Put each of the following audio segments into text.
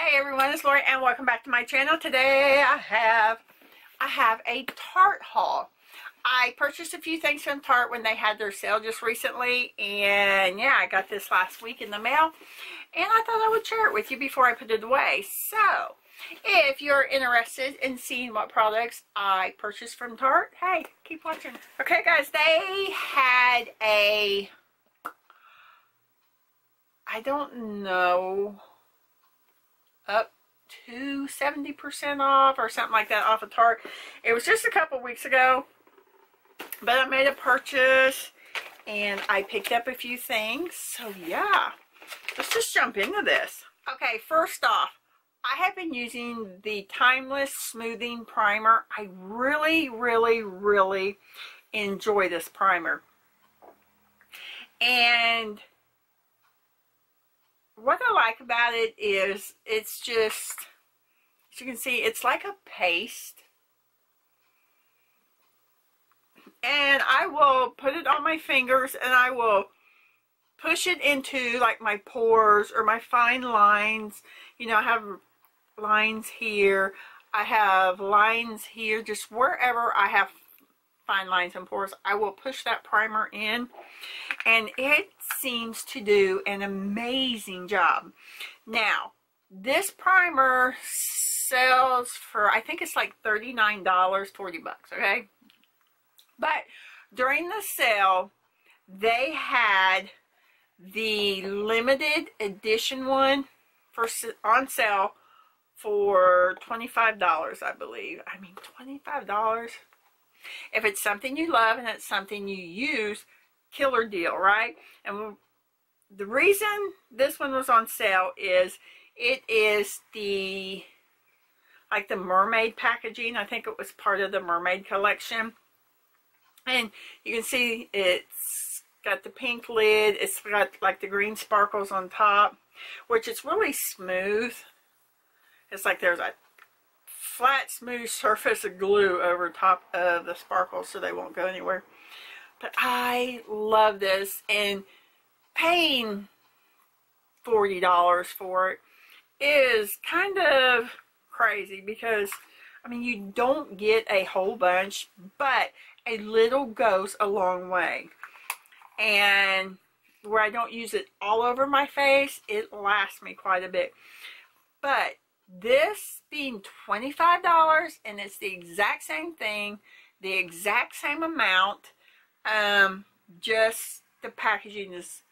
Hey everyone, it's Lori and welcome back to my channel. Today I have a Tarte haul. I purchased a few things from Tarte when they had their sale just recently, and yeah, I got this last week in the mail and I thought I would share it with you before I put it away. So if you're interested in seeing what products I purchased from Tarte, hey, keep watching. Okay guys, they had a, I don't know, up to 70% off or something like that off of Tarte. It was just a couple weeks ago, but I made a purchase and I picked up a few things. So yeah, let's just jump into this. Okay, first off, I have been using the Timeless Smoothing Primer. I really enjoy this primer. And what I like about it is it's just, as you can see, it's like a paste. And I will put it on my fingers and I will push it into like my pores or my fine lines. You know, I have lines here. I have lines here. Just wherever I have fine lines and pores, I will push that primer in. And it seems to do an amazing job. Now, this primer sells for, I think it's like $39, 40 bucks, okay? But during the sale, they had the limited edition one on sale for $25, I believe. I mean, $25. If it's something you love and it's something you use, killer deal, right? And the reason this one was on sale is it is the, like the mermaid packaging. I think it was part of the mermaid collection. And you can see it's got the pink lid. It's got like the green sparkles on top, which is really smooth. It's like there's a flat, smooth surface of glue over top of the sparkles so they won't go anywhere. But I love this, and paying $40 for it is kind of crazy because, I mean, you don't get a whole bunch, but a little goes a long way. And where I don't use it all over my face, it lasts me quite a bit. But this being $25, and it's the exact same thing, the exact same amount, just the packaging is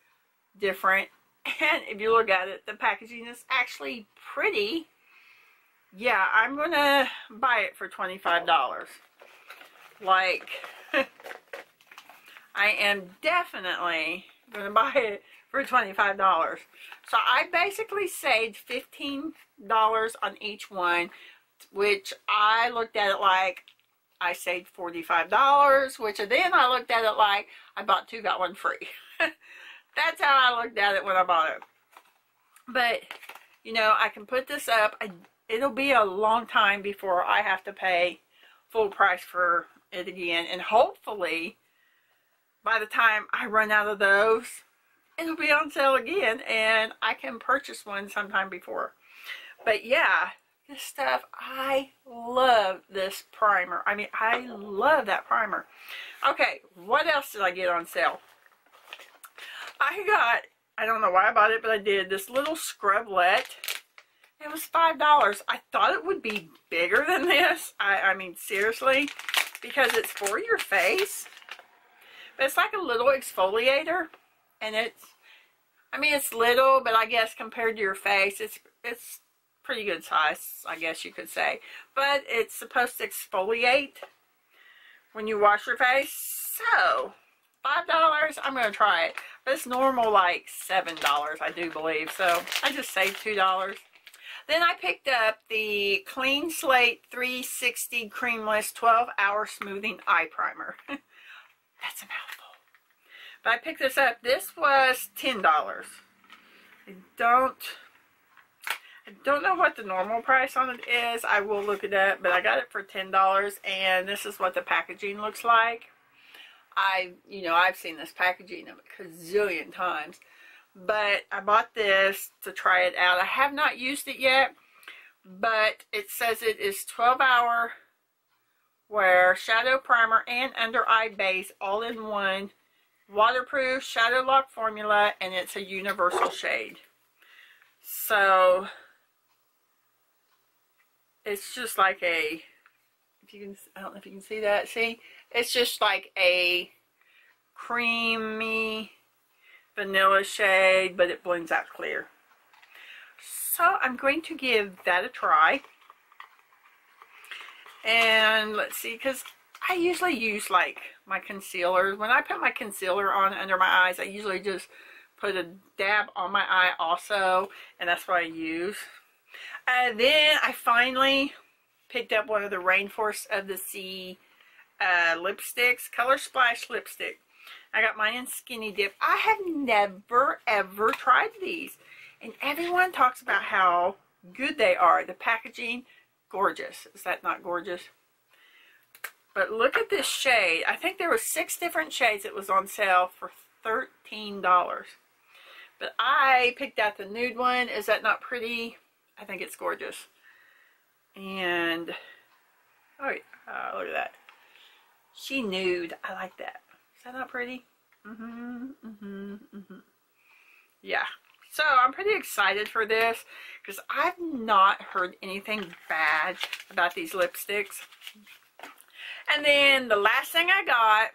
different. And if you look at it, the packaging is actually pretty. Yeah, I'm gonna buy it for $25. Like, I am definitely gonna buy it for $25. So I basically saved $15 on each one, which I looked at it like I saved $45, which then I looked at it like I bought two, got one free. That's how I looked at it when I bought it. But, you know, I can put this up. It'll be a long time before I have to pay full price for it again. And hopefully, by the time I run out of those, it'll be on sale again and I can purchase one sometime before. But yeah, this stuff, I love this primer. I mean, I love that primer. Okay, what else did I get on sale? I got, I don't know why I bought it, but I did, this little scrublet. It was $5. I thought it would be bigger than this. I mean, seriously, because it's for your face. But it's like a little exfoliator. And it's, I mean, it's little, but I guess compared to your face, it's pretty good size, I guess you could say. But it's supposed to exfoliate when you wash your face. So, $5, I'm going to try it. But it's normal like $7, I do believe. So, I just saved $2. Then I picked up the Clean Slate 360 Creamless 12-Hour Smoothing Eye Primer. That's a mouthful. But I picked this up. This was $10. I don't know what the normal price on it is. I will look it up, but I got it for $10, and this is what the packaging looks like. I've seen this packaging a gazillion times, but I bought this to try it out. I have not used it yet, but it says it is 12-hour wear, shadow primer, and under eye base all in one, waterproof, shadow lock formula, and it's a universal shade. So it's just like a, if you can, I don't know if you can see that. See, it's just like a creamy vanilla shade, but it blends out clear. So I'm going to give that a try. And let's see, because I usually use like my concealer. When I put my concealer on under my eyes, I usually just put a dab on my eye also, and that's what I use. And then I finally picked up one of the Rainforest of the Sea lipsticks, Color Splash lipstick. I got mine in Skinny Dip. I have never ever tried these, and everyone talks about how good they are. The packaging, gorgeous. Is that not gorgeous? But look at this shade. I think there were 6 different shades. It was on sale for $13. But I picked out the nude one. Is that not pretty? I think it's gorgeous. And oh yeah, look at that. She nude. I like that. Is that not pretty? Yeah. So I'm pretty excited for this because I've not heard anything bad about these lipsticks. And then the last thing I got, I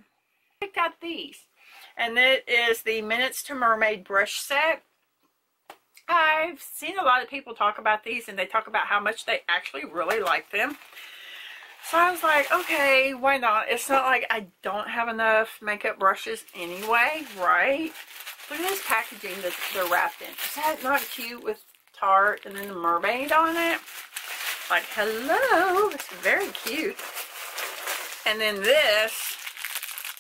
picked out these. And it is the Minutes to Mermaid brush set. I've seen a lot of people talk about these, and they talk about how much they actually really like them. So I was like, okay, why not? It's not like I don't have enough makeup brushes anyway, right? Look at this packaging that they're wrapped in. Is that not cute with Tarte and then the mermaid on it? Like, hello, it's very cute. And then this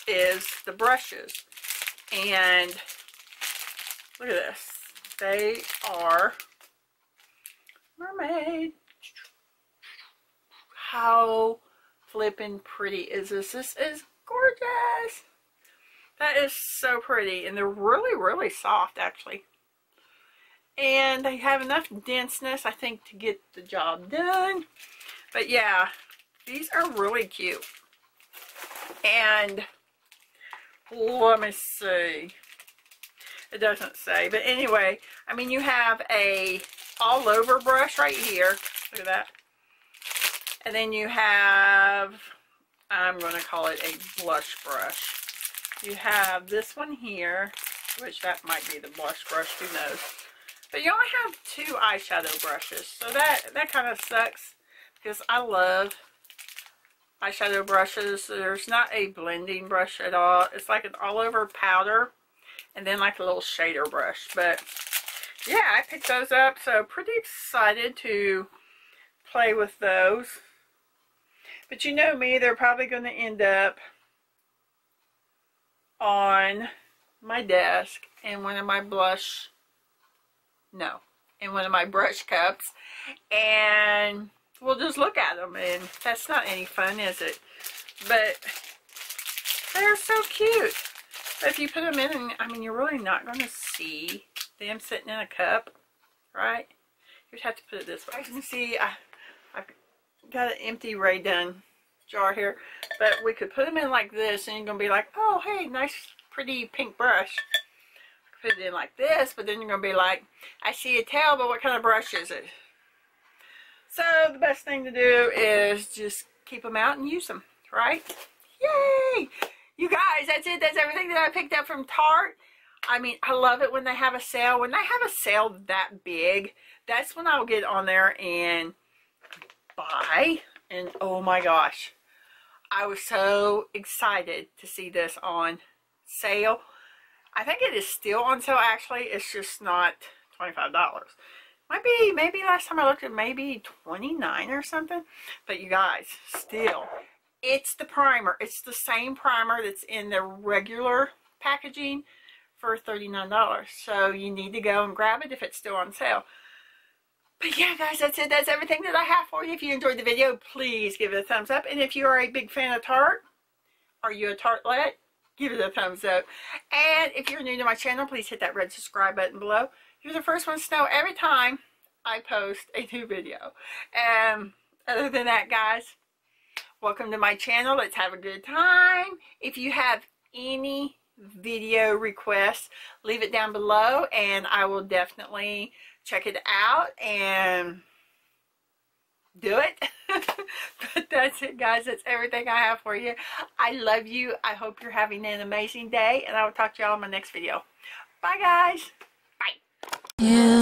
is the brushes. And look at this. They are mermaid. How flippin' pretty is this? This is gorgeous. That is so pretty. And they're really, really soft, actually. And they have enough denseness, I think, to get the job done. But yeah, these are really cute. And let me see. It doesn't say. But anyway, I mean, you have a all over brush right here. Look at that. And then you have, I'm going to call it a blush brush. You have this one here, which that might be the blush brush, who knows. But you only have 2 eyeshadow brushes. So that kind of sucks because I love eyeshadow brushes. There's not a blending brush at all. It's like an all over powder and then like a little shader brush. But yeah, I picked those up, so pretty excited to play with those. But you know me, they're probably going to end up on my desk in one of my in one of my brush cups, and we'll just look at them, and that's not any fun, is it? But they're so cute. But if you put them in, I mean, you're really not going to see them sitting in a cup, right? You'd have to put it this way. As you can see, I've got an empty Ray Dunn jar here, but we could put them in like this, and you're going to be like, oh, hey, nice, pretty pink brush. Put it in like this, but then you're going to be like, I see a tail, but what kind of brush is it? So the best thing to do is just keep them out and use them, right? Yay! You guys, that's it. That's everything that I picked up from Tarte. I mean, I love it when they have a sale. When they have a sale that big, that's when I'll get on there and buy. And oh my gosh, I was so excited to see this on sale. I think it is still on sale, actually. It's just not $25. Might be, maybe last time I looked at maybe $29 or something. But you guys, still, it's the primer. It's the same primer that's in the regular packaging for $39. So you need to go and grab it if it's still on sale. But yeah, guys, that's it. That's everything that I have for you. If you enjoyed the video, please give it a thumbs up. And if you are a big fan of Tarte, are you a Tartelet? give it a thumbs up. And if you're new to my channel, please hit that red subscribe button below. You're the first one to know every time I post a new video. Other than that, guys, welcome to my channel. Let's have a good time. If you have any video requests, leave it down below and I will definitely check it out and do it. But that's it, guys. That's everything I have for you. I love you. I hope you're having an amazing day, and I will talk to y'all in my next video. Bye, guys. Bye. Yeah.